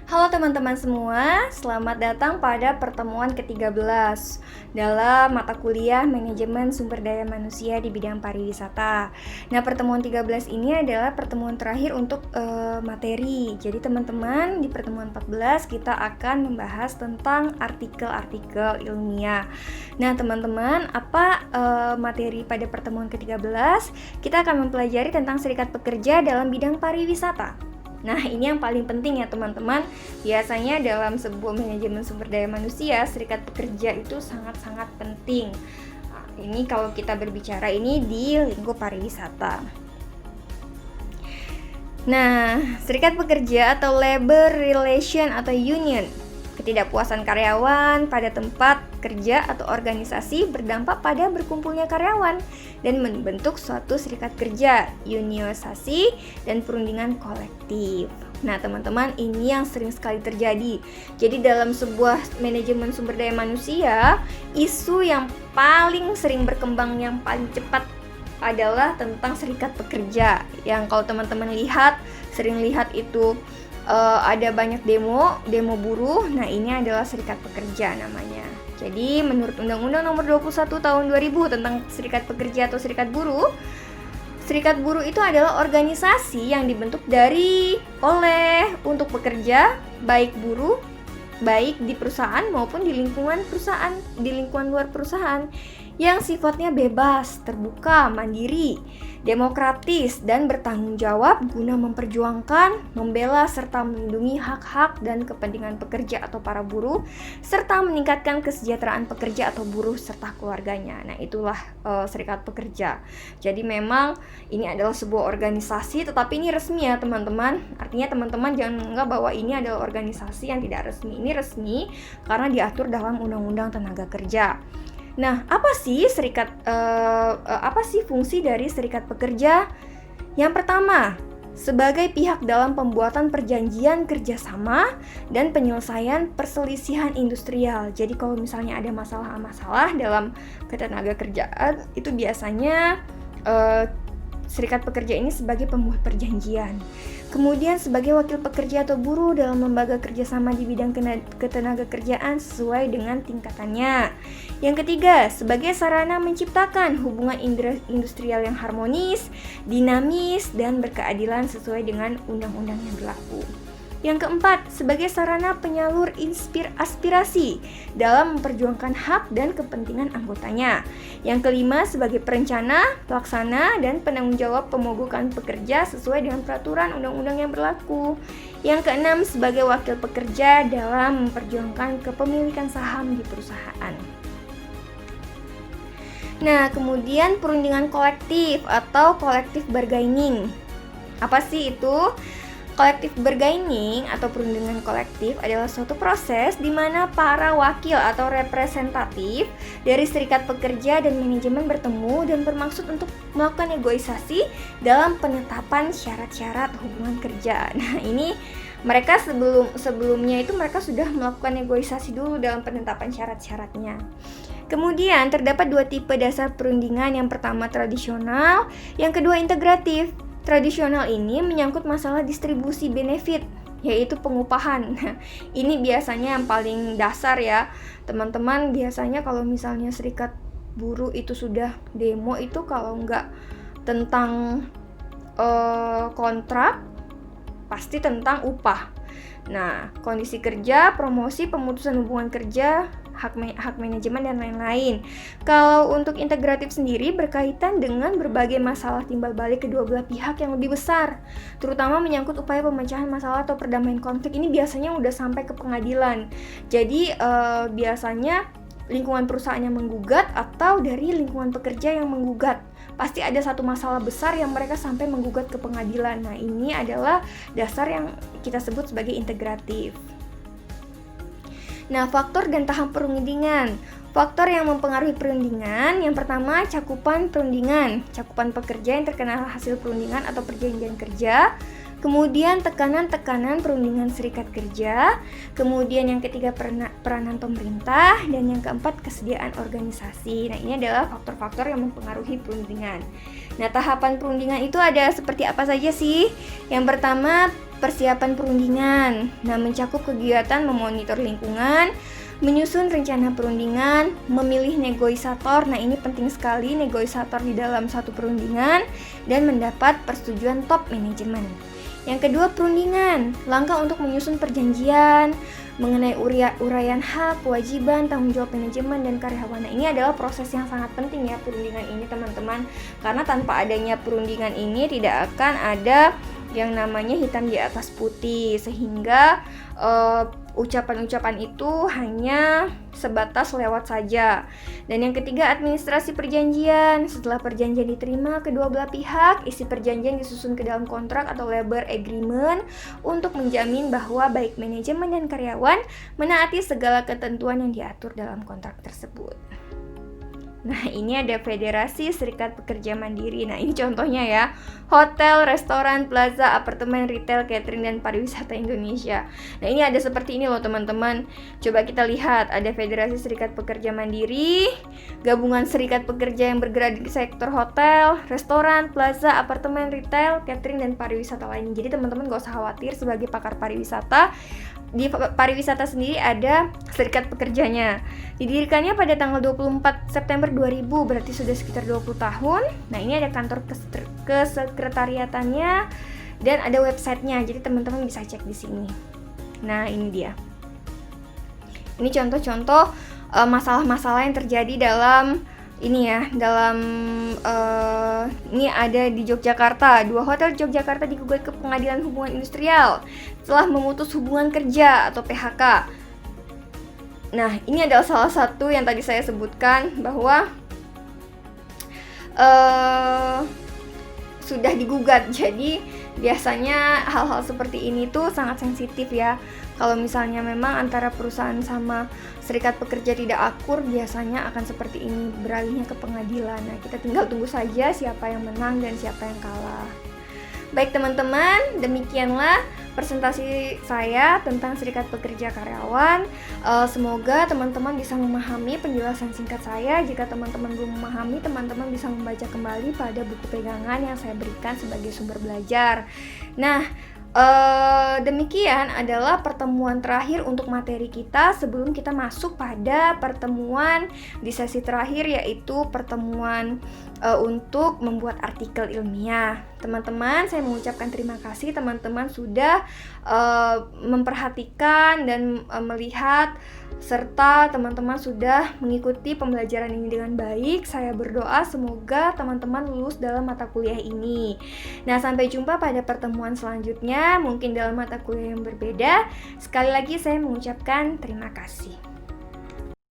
Halo teman-teman semua, selamat datang pada pertemuan ke-13 dalam mata kuliah Manajemen Sumber Daya Manusia di bidang pariwisata. Nah, pertemuan 13 ini adalah pertemuan terakhir untuk materi. Jadi teman-teman, di pertemuan 14 kita akan membahas tentang artikel-artikel ilmiah. Nah, teman-teman, apa materi pada pertemuan ke-13? Kita akan mempelajari tentang serikat pekerja dalam bidang pariwisata. Nah, ini yang paling penting ya teman-teman. Biasanya dalam sebuah manajemen sumber daya manusia, serikat pekerja itu sangat-sangat penting. Nah, ini kalau kita berbicara ini di lingkup pariwisata. Nah, serikat pekerja atau labor relation atau union, ketidakpuasan karyawan pada tempat kerja atau organisasi berdampak pada berkumpulnya karyawan dan membentuk suatu serikat kerja, unionisasi, dan perundingan kolektif. Nah, teman-teman, ini yang sering sekali terjadi. Jadi dalam sebuah manajemen sumber daya manusia, isu yang paling sering berkembang, yang paling cepat adalah tentang serikat pekerja. Yang kalau teman-teman sering lihat itu ada banyak demo buruh. Nah, ini adalah serikat pekerja namanya. Jadi menurut Undang-Undang Nomor 21 Tahun 2000 tentang serikat pekerja atau serikat buruh itu adalah organisasi yang dibentuk untuk pekerja, baik buruh, baik di perusahaan maupun di lingkungan luar perusahaan, yang sifatnya bebas, terbuka, mandiri, demokratis, dan bertanggung jawab guna memperjuangkan, membela, serta melindungi hak-hak dan kepentingan pekerja atau para buruh, serta meningkatkan kesejahteraan pekerja atau buruh serta keluarganya. Nah, itulah serikat pekerja. Jadi memang ini adalah sebuah organisasi, tetapi ini resmi ya teman-teman. Artinya teman-teman jangan menganggap bahwa ini adalah organisasi yang tidak resmi. Ini resmi karena diatur dalam Undang-Undang Tenaga Kerja. Nah, apa sih fungsi dari serikat pekerja? Yang pertama, sebagai pihak dalam pembuatan perjanjian kerjasama dan penyelesaian perselisihan industrial. Jadi kalau misalnya ada masalah dalam ketenaga kerjaan, itu biasanya serikat pekerja ini sebagai pembuat perjanjian. Kemudian sebagai wakil pekerja atau buruh dalam lembaga kerjasama di bidang ketenaga kerjaan sesuai dengan tingkatannya. Yang ketiga, sebagai sarana menciptakan hubungan industrial yang harmonis, dinamis, dan berkeadilan sesuai dengan undang-undang yang berlaku. Yang keempat, sebagai sarana penyalur aspirasi dalam memperjuangkan hak dan kepentingan anggotanya. Yang kelima, sebagai perencana, pelaksana, dan penanggung jawab pemogokan pekerja sesuai dengan peraturan undang-undang yang berlaku. Yang keenam, sebagai wakil pekerja dalam memperjuangkan kepemilikan saham di perusahaan. Nah, kemudian perundingan kolektif atau collective bargaining. Apa sih itu? Collective bargaining atau perundingan kolektif adalah suatu proses di mana para wakil atau representatif dari serikat pekerja dan manajemen bertemu dan bermaksud untuk melakukan negosiasi dalam penetapan syarat-syarat hubungan kerja. Nah, ini mereka sebelumnya itu mereka sudah melakukan negosiasi dulu dalam penetapan syarat-syaratnya. Kemudian terdapat dua tipe dasar perundingan, yang pertama tradisional, yang kedua integratif. Tradisional ini menyangkut masalah distribusi benefit, yaitu pengupahan. Ini biasanya yang paling dasar ya teman-teman. Biasanya kalau misalnya serikat buruh itu sudah demo, itu kalau nggak tentang kontrak, pasti tentang upah. Nah, kondisi kerja, promosi, pemutusan hubungan kerja, hak manajemen, dan lain-lain. Kalau untuk integratif sendiri berkaitan dengan berbagai masalah timbal balik kedua belah pihak yang lebih besar, terutama menyangkut upaya pemecahan masalah atau perdamaian konflik. Ini biasanya udah sampai ke pengadilan. Jadi biasanya lingkungan perusahaan yang menggugat atau dari lingkungan pekerja yang menggugat. Pasti ada satu masalah besar yang mereka sampai menggugat ke pengadilan. Nah, ini adalah dasar yang kita sebut sebagai integratif. Nah, faktor dan tahap perundingan. Faktor yang mempengaruhi perundingan, yang pertama cakupan perundingan, cakupan pekerja yang terkena hasil perundingan atau perjanjian kerja. Kemudian tekanan-tekanan perundingan serikat kerja. Kemudian yang ketiga peranan pemerintah. Dan yang keempat kesediaan organisasi. Nah, ini adalah faktor-faktor yang mempengaruhi perundingan. Nah, tahapan perundingan itu ada seperti apa saja sih? Yang pertama, persiapan perundingan. Nah, mencakup kegiatan memonitor lingkungan, menyusun rencana perundingan, memilih negosiator. Nah, ini penting sekali, negosiator di dalam satu perundingan, dan mendapat persetujuan top manajemen. Yang kedua, perundingan. Langkah untuk menyusun perjanjian mengenai uraian hak, kewajiban, tanggung jawab manajemen dan karyawan. Nah, ini adalah proses yang sangat penting ya, perundingan ini teman-teman. Karena tanpa adanya perundingan ini tidak akan ada yang namanya hitam di atas putih, sehingga ucapan-ucapan itu hanya sebatas lewat saja. Dan yang ketiga, administrasi perjanjian. Setelah perjanjian diterima kedua belah pihak, isi perjanjian disusun ke dalam kontrak atau labor agreement untuk menjamin bahwa baik manajemen dan karyawan menaati segala ketentuan yang diatur dalam kontrak tersebut. Nah, ini ada Federasi Serikat Pekerja Mandiri. Nah, ini contohnya ya. Hotel, restoran, plaza, apartemen, retail, catering, dan pariwisata Indonesia. Nah, ini ada seperti ini loh teman-teman. Coba kita lihat, ada Federasi Serikat Pekerja Mandiri, gabungan serikat pekerja yang bergerak di sektor hotel, restoran, plaza, apartemen, retail, catering, dan pariwisata lainnya. Jadi teman-teman gak usah khawatir, sebagai pakar pariwisata, di pariwisata sendiri ada serikat pekerjanya. Didirikannya pada tanggal 24 September 2000, berarti sudah sekitar 20 tahun. Nah, ini ada kantor kesekretariatannya dan ada websitenya, jadi teman-teman bisa cek di sini. Nah, ini dia. Ini contoh-contoh masalah-masalah yang terjadi dalam ini ya, ini ada di Yogyakarta. 2 hotel di Yogyakarta digugat ke Pengadilan Hubungan Industrial setelah memutus hubungan kerja atau PHK. Nah, ini adalah salah satu yang tadi saya sebutkan bahwa sudah digugat. Jadi biasanya hal-hal seperti ini tuh sangat sensitif ya. Kalau misalnya memang antara perusahaan sama serikat pekerja tidak akur, biasanya akan seperti ini, beralihnya ke pengadilan. Nah, kita tinggal tunggu saja siapa yang menang dan siapa yang kalah. Baik teman-teman, demikianlah presentasi saya tentang serikat pekerja karyawan. Semoga teman-teman bisa memahami penjelasan singkat saya. Jika teman-teman belum memahami, teman-teman bisa membaca kembali pada buku pegangan yang saya berikan sebagai sumber belajar. Nah, demikian adalah pertemuan terakhir untuk materi kita sebelum kita masuk pada pertemuan di sesi terakhir, yaitu pertemuan untuk membuat artikel ilmiah. Teman-teman, saya mengucapkan terima kasih teman-teman sudah memperhatikan dan melihat, serta teman-teman sudah mengikuti pembelajaran ini dengan baik. Saya berdoa semoga teman-teman lulus dalam mata kuliah ini. Nah, sampai jumpa pada pertemuan selanjutnya, mungkin dalam mata kuliah yang berbeda. Sekali lagi saya mengucapkan terima kasih.